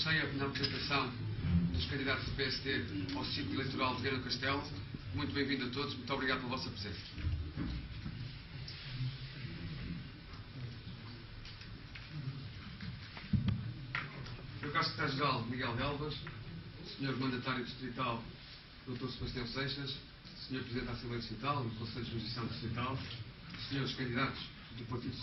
cheia na apresentação dos candidatos do PSD ao ciclo eleitoral de Viana do Castelo. Muito bem-vindo a todos, muito obrigado pela vossa presença. Sr. Caro Secretário-Geral Miguel Delvas, Sr. Mandatário Distrital Dr. Sebastião Seixas, Sr. Presidente da Assembleia Distrital e do Conselho de Jurisdição Distrital, Srs. Candidatos do Partido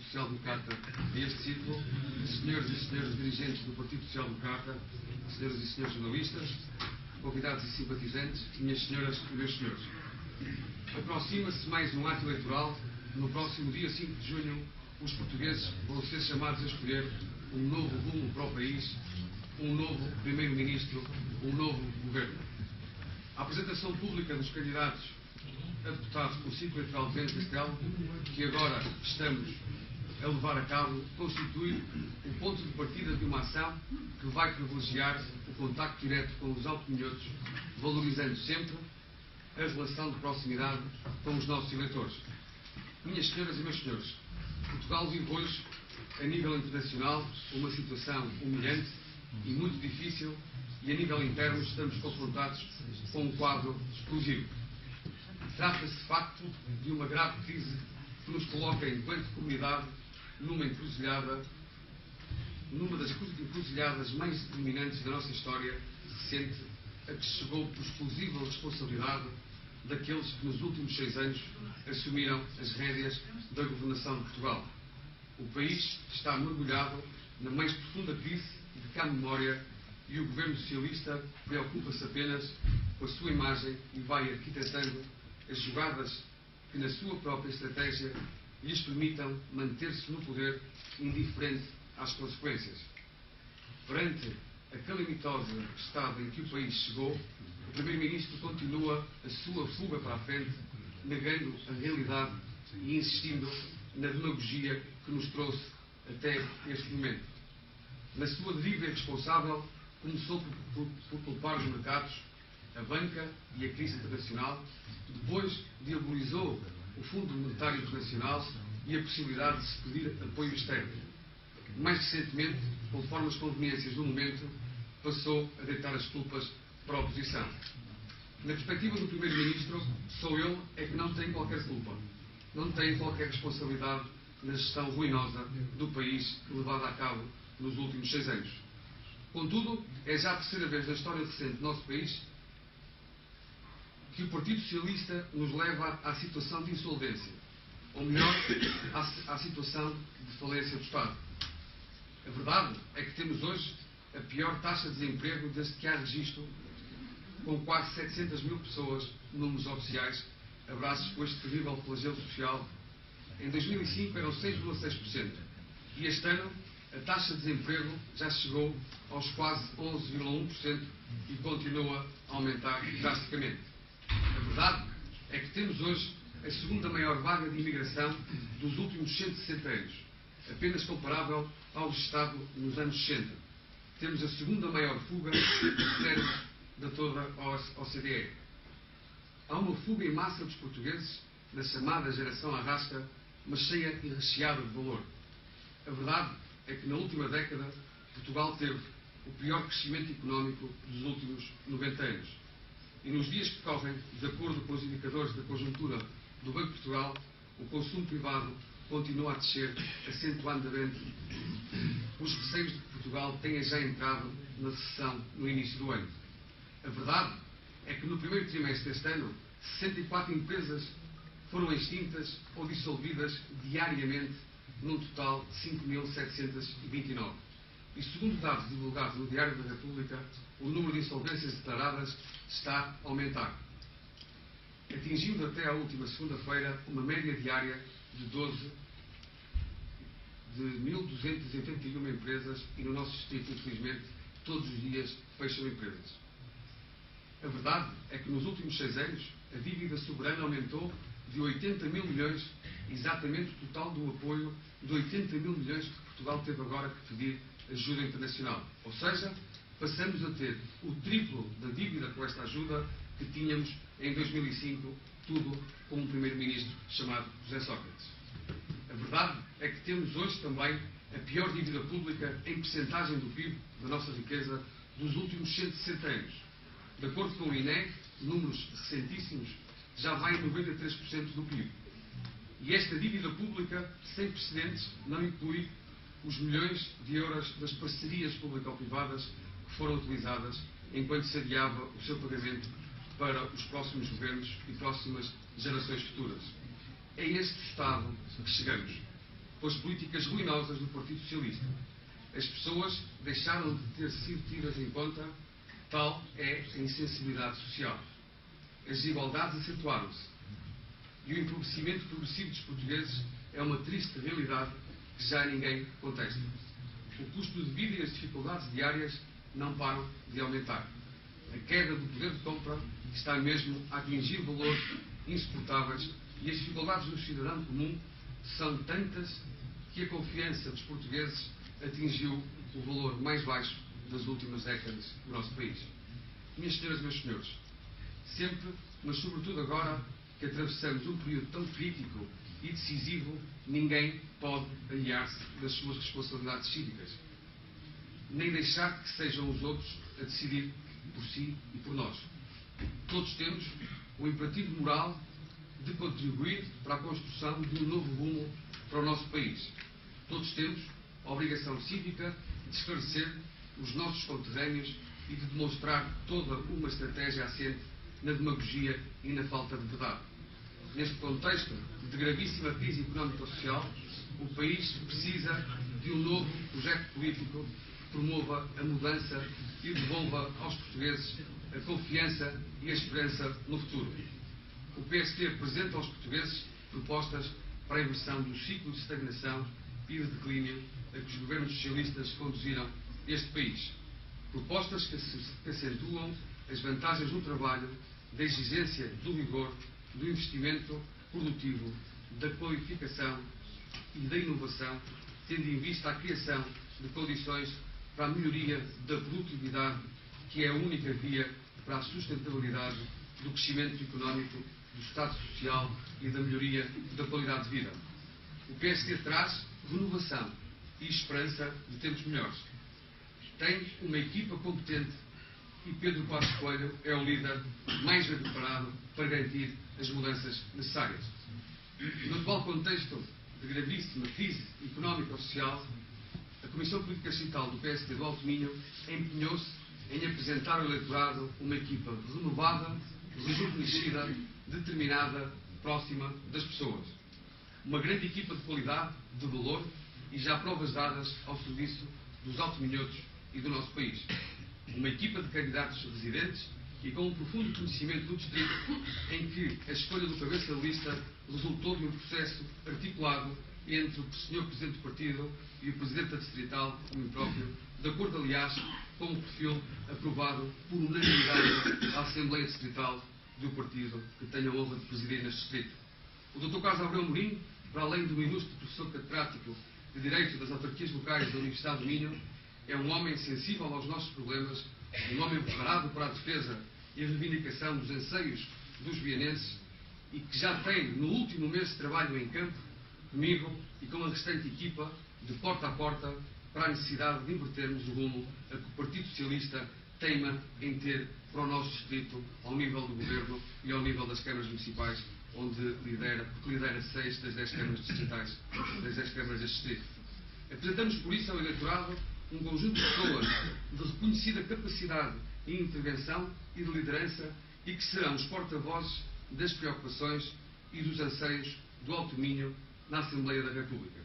Social Democrata a este ciclo, Srs. e Sras. Dirigentes do Partido Social Democrata, Sras. e Srs. Jornalistas, convidados e simpatizantes, minhas senhoras e meus senhores. Aproxima-se mais um ato eleitoral. No próximo dia 5 de junho, os portugueses vão ser chamados a escolher um novo rumo para o país, um novo Primeiro-Ministro, um novo Governo. A apresentação pública dos candidatos a deputados pelo ciclo eleitoral de Viana do Castelo, que agora estamos a levar a cabo, constitui o ponto de partida de uma ação que vai privilegiar o contacto direto com os autominhotos, valorizando sempre a relação de proximidade com os nossos eleitores. Minhas senhoras e meus senhores, Portugal vive hoje, a nível internacional, uma situação humilhante e muito difícil, e a nível interno estamos confrontados com um quadro explosivo. Trata-se de facto de uma grave crise que nos coloca, enquanto comunidade, numa das encruzilhadas mais determinantes da nossa história recente, a que se chegou por exclusiva responsabilidade daqueles que nos últimos 6 anos assumiram as rédeas da governação de Portugal. O país está mergulhado na mais profunda crise de que há memória, e o governo socialista preocupa-se apenas com a sua imagem e vai arquitetando as jogadas que, na sua própria estratégia, lhes permitam manter-se no poder, indiferente às consequências. Perante a calamitosa estado em que o país chegou, o Primeiro-Ministro continua a sua fuga para a frente, negando a realidade e insistindo na demagogia que nos trouxe até este momento. Na sua deriva irresponsável, começou por culpar os mercados, a banca e a crise internacional, depois diabolizou o Fundo Monetário Internacional e a possibilidade de se pedir apoio externo. Mais recentemente, conforme as conveniências do momento, passou a deitar as culpas para a oposição. Na perspectiva do Primeiro-Ministro, só ele é que não tem qualquer culpa, não tem qualquer responsabilidade na gestão ruinosa do país levada a cabo nos últimos 6 anos. Contudo, é já a terceira vez na história recente do nosso país que o Partido Socialista nos leva à situação de insolvência, ou melhor, à situação de falência do Estado. A verdade é que temos hoje a pior taxa de desemprego desde que há registro, com quase 700 mil pessoas, números oficiais, abraços com este terrível flagelo social. Em 2005 eram 6,6%, e este ano a taxa de desemprego já chegou aos quase 11,1% e continua a aumentar drasticamente. A verdade é que temos hoje a segunda maior vaga de imigração dos últimos 160 anos, apenas comparável ao registrado nos anos 60. Temos a segunda maior fuga de toda a OCDE. Há uma fuga em massa dos portugueses, da chamada geração arrasca, mas cheia e recheada de valor. A verdade é que na última década Portugal teve o pior crescimento económico dos últimos 90 anos. E nos dias que correm, de acordo com os indicadores da conjuntura do Banco de Portugal, o consumo privado continua a descer, acentuando os receios de que Portugal tenha já entrado na recessão no início do ano. A verdade é que no primeiro trimestre deste ano, 64 empresas foram extintas ou dissolvidas diariamente, num total de 5.729. E segundo dados divulgados no Diário da República, o número de insolvências declaradas está a aumentar, atingindo até à última segunda-feira uma média diária de 1.281 empresas, e no nosso distrito, infelizmente, todos os dias fecham empresas. A verdade é que nos últimos 6 anos a dívida soberana aumentou de 80 mil milhões, exatamente o total do apoio de 80 mil milhões que Portugal teve agora que pedir ajuda internacional. Ou seja, passamos a ter o triplo da dívida com esta ajuda que tínhamos em 2005, tudo com um primeiro-ministro chamado José Sócrates. A verdade é que temos hoje também a pior dívida pública em percentagem do PIB, da nossa riqueza, dos últimos 160 anos. De acordo com o INEC, números recentíssimos, já vai em 93% do PIB. E esta dívida pública sem precedentes não inclui os milhões de euros das parcerias público-privadas que foram utilizadas enquanto se adiava o seu pagamento para os próximos governos e próximas gerações futuras. É este o estado que chegamos, pelas políticas ruinosas do Partido Socialista. As pessoas deixaram de ter sido tidas em conta, tal é a insensibilidade social. As desigualdades acentuaram-se e o empobrecimento progressivo dos portugueses é uma triste realidade que já ninguém contesta. O custo de vida e as dificuldades diárias não param de aumentar. A queda do poder de compra está mesmo a atingir valores insuportáveis e as dificuldades do cidadão comum são tantas que a confiança dos portugueses atingiu o valor mais baixo das últimas décadas do nosso país. Minhas senhoras e meus senhores, sempre, mas sobretudo agora que atravessamos um período tão crítico e decisivo, ninguém pode aliar-se das suas responsabilidades cívicas, nem deixar que sejam os outros a decidir por si e por nós. Todos temos o imperativo moral de contribuir para a construção de um novo rumo para o nosso país. Todos temos a obrigação cívica de esclarecer os nossos conterrâneos e de demonstrar toda uma estratégia assente na demagogia e na falta de verdade. Neste contexto de gravíssima crise económica e social, o país precisa de um novo projeto político que promova a mudança e devolva aos portugueses a confiança e a esperança no futuro. O PST apresenta aos portugueses propostas para a inversão do ciclo de estagnação e de declínio a que os governos socialistas conduziram este país. Propostas que acentuam as vantagens do trabalho, da exigência do vigor, do investimento produtivo, da qualificação e da inovação, tendo em vista a criação de condições para a melhoria da produtividade, que é a única via para a sustentabilidade do crescimento económico, do Estado Social e da melhoria da qualidade de vida. O PSD traz renovação e esperança de tempos melhores. Tem uma equipa competente e Pedro Passos Coelho é o líder mais bem preparado para garantir as mudanças necessárias. No atual contexto de gravíssima crise económica e social, a Comissão Política Sindical do PSD do Alto Minho empenhou-se em apresentar ao eleitorado uma equipa renovada, rejuvenescida, determinada, próxima das pessoas. Uma grande equipa de qualidade, de valor e já provas dadas ao serviço dos altominhotos e do nosso país. Uma equipa de candidatos residentes e com um profundo conhecimento do distrito, em que a escolha do cabeça de lista resultou de um processo articulado entre o Sr. Presidente do Partido e o Presidente da Distrital, o mim próprio, de acordo, aliás, com o perfil aprovado por unanimidade à Assembleia Distrital do Partido, que tenho a honra de presidir neste distrito. O Dr. Carlos Abreu Mourinho, para além de um ilustre professor catedrático de Direito das Autarquias Locais da Universidade do Minho, é um homem sensível aos nossos problemas, um homem preparado para a defesa e a reivindicação dos anseios dos vianenses e que já tem, no último mês de trabalho em campo, comigo e com a restante equipa, de porta a porta, para a necessidade de invertermos o rumo a que o Partido Socialista teima em ter para o nosso distrito, ao nível do Governo e ao nível das câmaras municipais, onde lidera 6 das 10 câmaras distritais, das 10 câmaras deste distrito. Apresentamos, por isso, ao eleitorado um conjunto de pessoas de reconhecida capacidade e intervenção e de liderança e que serão os porta-vozes das preocupações e dos anseios do Alto Minho na Assembleia da República.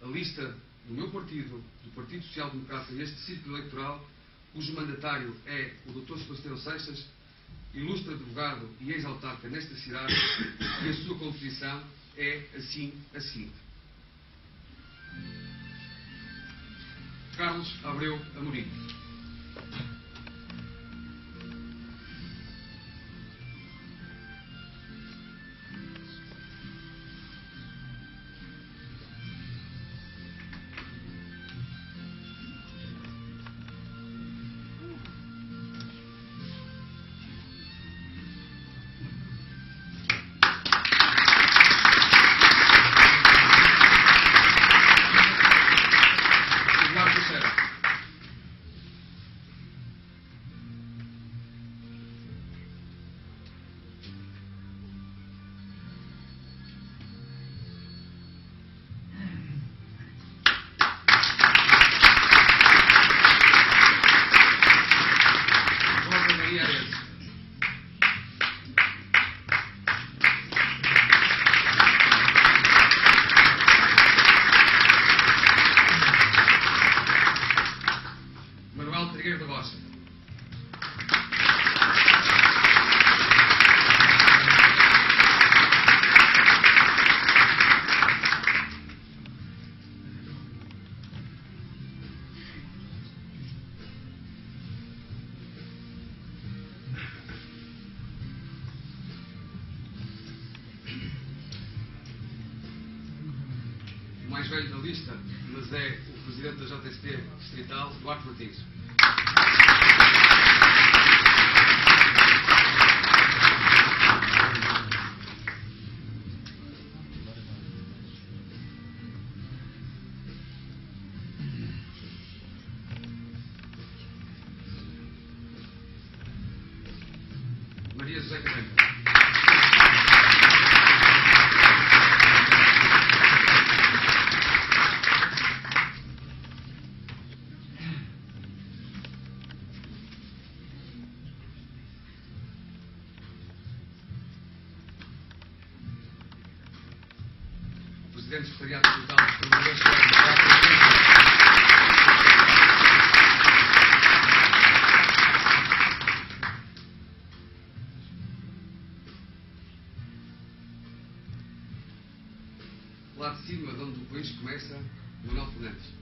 A lista do meu partido, do Partido Social Democrata, neste círculo eleitoral, cujo mandatário é o Dr. Sebastião Seixas, ilustre advogado e ex-autarca nesta cidade, e a sua composição é assim a seguinte: Carlos Abreu Amorim. velho da lista, mas é o presidente da JST Distrital, Duarte Martins. Maria José Carreira. Presidente do Secretariado Distrital dos Trabalhadores lá de cima, de onde o país começa, Manuel Fernandes.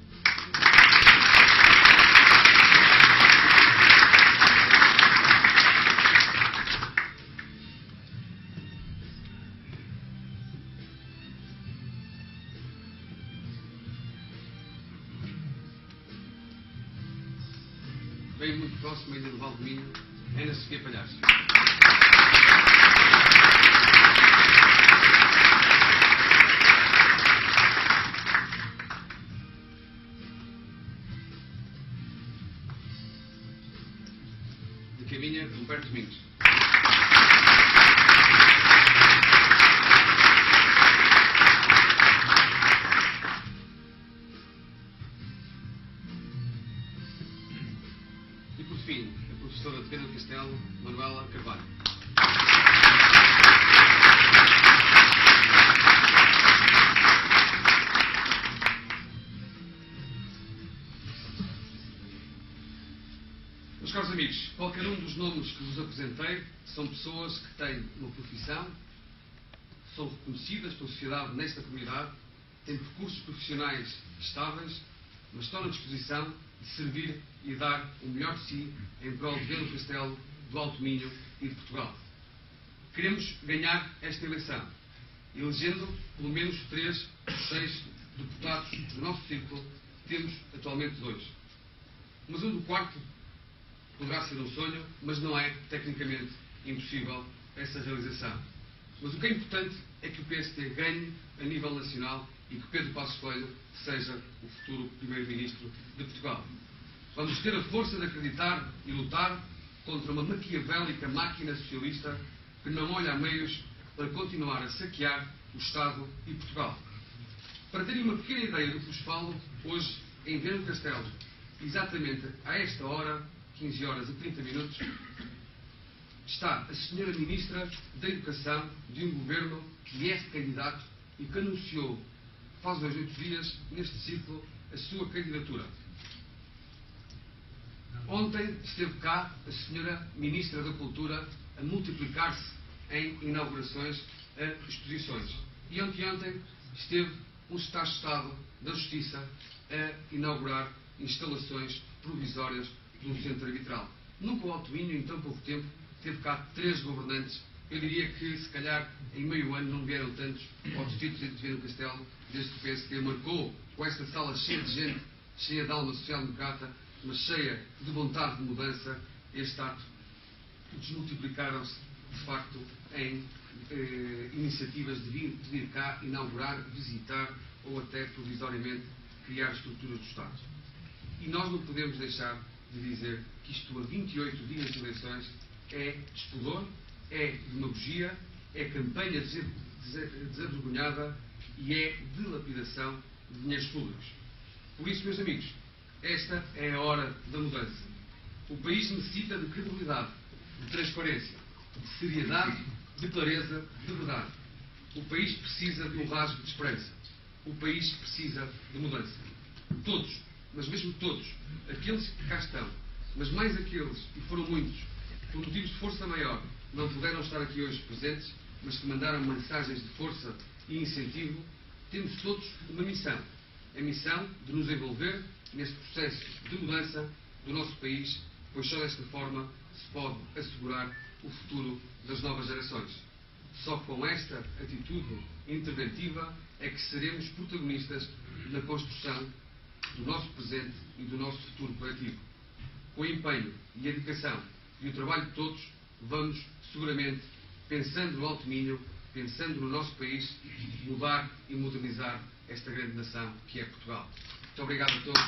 Bem muito próximo ainda do Val do Minho, Ana Sofia Palhares. De Caminha, Humberto Domingos. E por fim, a professora de Pedro do Castelo, Manuela Carvalho. Meus caros amigos, qualquer um dos nomes que vos apresentei são pessoas que têm uma profissão, são reconhecidas pela sociedade nesta comunidade, têm percursos profissionais estáveis, mas estão na disposição de servir e dar o melhor de si em prol de Viana do Castelo, do Alto Minho e de Portugal. Queremos ganhar esta eleição, elegendo pelo menos 3 ou 6 deputados do nosso círculo. Temos atualmente 2. Mas um do quarto poderá ser um sonho, mas não é tecnicamente impossível essa realização. Mas o que é importante é que o PST ganhe a nível nacional e que Pedro Passos Coelho seja o futuro Primeiro-Ministro de Portugal. Vamos ter a força de acreditar e lutar contra uma maquiavélica máquina socialista que não olha a meios para continuar a saquear o Estado e Portugal. Para terem uma pequena ideia do que vos falo, hoje, em Viana do Castelo, exatamente a esta hora, 15 horas e 30 minutos, está a senhora Ministra da Educação de um governo que é candidato e que anunciou, faz 8 dias, neste ciclo, a sua candidatura. Ontem esteve cá a senhora Ministra da Cultura a multiplicar-se em inaugurações a exposições. E ontem esteve um Secretário de Estado da Justiça a inaugurar instalações provisórias de um centro arbitral. Nunca o Alto Minho, em tão pouco tempo, teve cá 3 governantes. Eu diria que, se calhar, em meio ano não vieram tantos ao Distrito de Viana do Castelo, desde que o PSD marcou com esta sala cheia de gente, cheia de alma social-democrata, mas cheia de vontade de mudança. Este ato desmultiplicaram-se, de facto, em iniciativas de vir cá inaugurar, visitar ou até, provisoriamente, criar estruturas do Estado. E nós não podemos deixar de dizer que isto, a 28 dias de eleições, é despudor, é demagogia, é campanha desavergonhada e é dilapidação de dinheiros públicos. Por isso, meus amigos, esta é a hora da mudança. O país necessita de credibilidade, de transparência, de seriedade, de clareza, de verdade. O país precisa de um rasgo de esperança. O país precisa de mudança. Todos, mas mesmo todos, aqueles que cá estão, mas mais aqueles, e foram muitos, por motivos de força maior, não puderam estar aqui hoje presentes, mas que mandaram mensagens de força e incentivo, temos todos uma missão. A missão de nos envolver neste processo de mudança do nosso país, pois só desta forma se pode assegurar o futuro das novas gerações. Só com esta atitude interventiva é que seremos protagonistas na construção do nosso presente e do nosso futuro coletivo. Com o empenho e a dedicação e o trabalho de todos, vamos, seguramente, pensando no Alto Minho, pensando no nosso país, mudar e modernizar esta grande nação que é Portugal. Muito obrigado a todos.